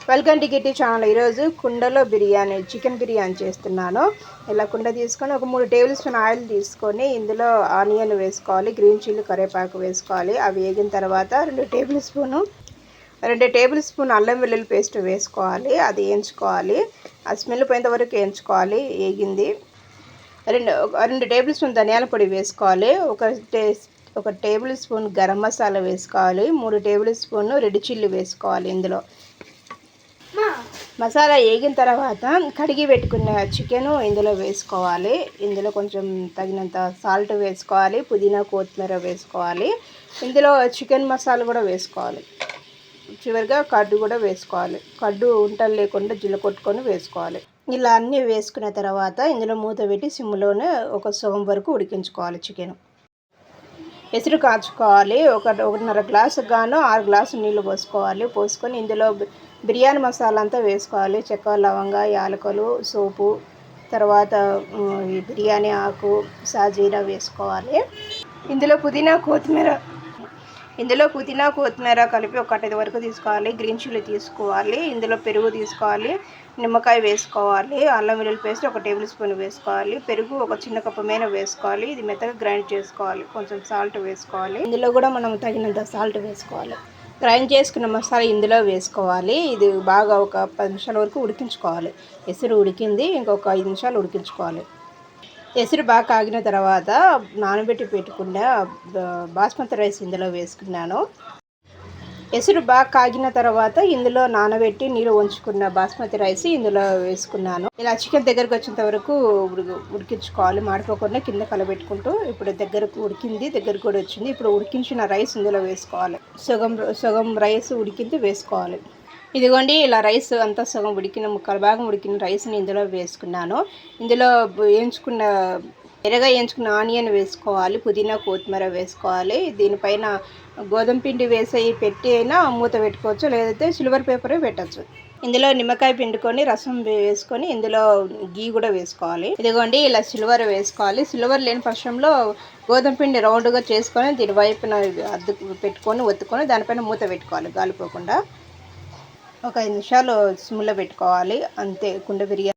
Welcome to kitty channel. ఈరోజు కుండలో biryani chicken biryani చేస్తున్నాను. ఇలా కుండ తీసుకొని ఒక 3 టేబుల్ స్పూన్ ఆయిల్ తీసుకొని ఇందులో ఆనియన్ వేసుకోవాలి, గ్రీన్ చిల్లీ, కరివేపాకు వేసుకోవాలి. అవి వేగిన తర్వాత 2 టేబుల్ స్పూన్ అల్లం వెల్లుల్లి పేస్ట్ వేసుకోవాలి. అది వేయించుకోవాలి. ఆ స్మెల్ పోయేంత వరకు వేయించుకోవాలి. వేగింది. 2 టేబుల్ స్పూన్ ధనియాల పొడి వేసుకోవాలి. ఒక టేబుల్ స్పూన్ గరం మసాలా వేసుకోవాలి. 3 టేబుల్ స్పూన్ రెడ్ చిల్లీ వేసుకోవాలి. ఇందులో మసాలా వేగిన తర్వాత కడిగి పెట్టుకున్న చికెను ఇందులో వేసుకోవాలి. ఇందులో కొంచెం తగినంత సాల్ట్ వేసుకోవాలి, పుదీనా కొత్తిమీర వేసుకోవాలి. ఇందులో చికెన్ మసాలా కూడా వేసుకోవాలి. చివరిగా కడ్డు కూడా వేసుకోవాలి. కడ్డు ఉంటలు లేకుండా జిల్ల కొట్టుకొని వేసుకోవాలి. ఇలా అన్నీ వేసుకున్న తర్వాత ఇందులో మూత పెట్టి సిమ్లోనే ఒక సగం వరకు ఉడికించుకోవాలి. చికెన్ ఎసురు కాచుకోవాలి. 1.5 గ్లాసుకు గాను 6 గ్లాసులు నీళ్ళు పోసుకొని ఇందులో బిర్యానీ మసాలా అంతా వేసుకోవాలి. చెక్క, లవంగ, యాలకులు, సోపు, తర్వాత బిర్యానీ ఆకు, సాజీరా వేసుకోవాలి. ఇందులో పుదీనా కొత్తిమీర కలిపి 1 వరకు తీసుకోవాలి. గ్రీన్ చిల్లీ తీసుకోవాలి. ఇందులో పెరుగు తీసుకోవాలి, నిమ్మకాయ వేసుకోవాలి, అల్లం వెల్లుల్లి పేస్ట్ 1 టేబుల్ స్పూన్ వేసుకోవాలి, పెరుగు 1 చిన్న కప్పు మీద వేసుకోవాలి. ఇది మెత్తగా గ్రైండ్ చేసుకోవాలి. కొంచెం సాల్ట్ వేసుకోవాలి. ఇందులో కూడా మనం తగినంత సాల్ట్ వేసుకోవాలి. గ్రైండ్ చేసుకున్న మసాలా ఇందులో వేసుకోవాలి. ఇది బాగా ఒక 10 నిమిషాల వరకు ఉడికించుకోవాలి. ఎసురు ఉడికింది, ఇంకొక 5 నిమిషాలు ఉడికించుకోవాలి. ఎసురు బాగా కాగిన తర్వాత నానబెట్టి పెట్టుకున్న బాస్మతి రైస్ ఇందులో వేసుకున్నాను. ఎసురు బాగా కాగిన తర్వాత ఇందులో నానబెట్టి నీళ్ళు ఉంచుకున్న బాస్మతి రైస్ ఇందులో వేసుకున్నాను. ఇలా చికెన్ దగ్గరకు వచ్చేంత వరకు ఉడికించుకోవాలి. మాడిపోకుండా కింద కలబెట్టుకుంటూ. ఇప్పుడు దగ్గరకు కూడా వచ్చింది. ఇప్పుడు ఉడికించిన రైస్ ఇందులో వేసుకోవాలి. సగం రైస్ ఉడికింది వేసుకోవాలి. ఇదిగోండి, ఇలా రైస్ అంతా సగం ముక్కల భాగం ఉడికిన రైస్ని ఇందులో వేసుకున్నాను. ఇందులో ఎర్రగా వేయించుకున్న ఆనియన్ వేసుకోవాలి, పుదీనా కొత్తిమీర వేసుకోవాలి. దీనిపైన గోధుమ పిండి పెట్టి అయినా మూత పెట్టుకోవచ్చు, లేదంటే సిల్వర్ పేపరే పెట్టచ్చు. ఇందులో నిమ్మకాయ పిండుకొని రసం వేసుకొని ఇందులో గీ కూడా వేసుకోవాలి. ఇదిగోండి, ఇలా సిల్వర్ వేసుకోవాలి. సిల్వర్ లేని పక్షంలో గోధుమ పిండి రౌండ్గా చేసుకొని దీని వైపున ఒత్తుకొని దానిపైన మూత పెట్టుకోవాలి గాలిపోకుండా. ఒక 5 నిమిషాలు సిమ్లో పెట్టుకోవాలి. అంతే, కుండ బిర్యానీ.